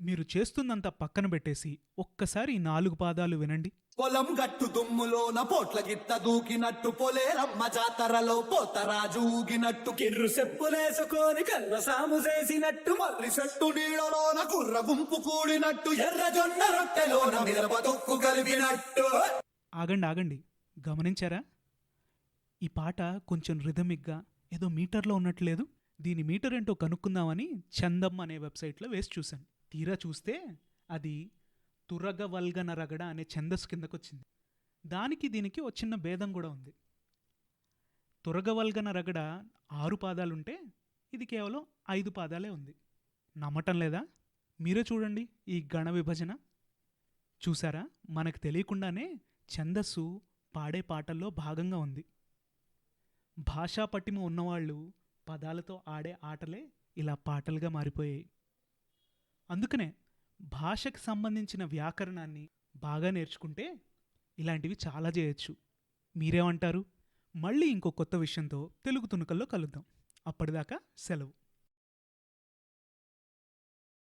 మీరు చేస్తుందంతా పక్కన పెట్టేసి ఒక్కసారి ఈ 4 పాదాలు వినండి. పొలం గట్టు దుమ్ములోన పోట్ల గిత్త దూకినట్టు పొలేరమ్మ జాతరలో పోతరాజు ఊగినట్టు కిర్రు చెప్పులేసుకొని కన్న సాము చేసినట్టు మర్రి చెట్టు నీడలోన కుర్ర గుంపు కూడినట్టు ఎర్ర జొన్న రొట్టెలోన మిరప తొక్కు కలిపినట్టు. ఆగండి. గమనించారా? ఈ పాట కొంచెం రిథమిక్గా ఏదో మీటర్లో ఉన్నట్లేదు. దీని మీటర్ ఏంటో కనుక్కుందామని చందమ్ అనే వెబ్సైట్లో వేసి చూశాను. తీరా చూస్తే అది తురగవల్గన రగడ అనే ఛందస్సు కిందకొచ్చింది. దానికి దీనికి ఒక చిన్న భేదం కూడా ఉంది. తురగవల్గన రగడ 6 పాదాలుంటే ఇది కేవలం 5 పాదాలే ఉంది. నమ్మటం లేదా? మీరే చూడండి ఈ గణ విభజన. చూసారా? మనకు తెలియకుండానే ఛందస్సు పాడే పాటల్లో భాగంగా ఉంది. భాషా పటిమ ఉన్నవాళ్ళు పదాలతో ఆడే ఆటలే ఇలా పాటలుగా మారిపోయాయి. అందుకనే భాషకు సంబంధించిన వ్యాకరణాన్ని బాగా నేర్చుకుంటే ఇలాంటివి చాలా చేయొచ్చు. మీరేమంటారు? మళ్ళీ ఇంకో కొత్త విషయంతో తెలుగు తుణుకల్లో కలుద్దాం. అప్పటిదాకా సెలవు.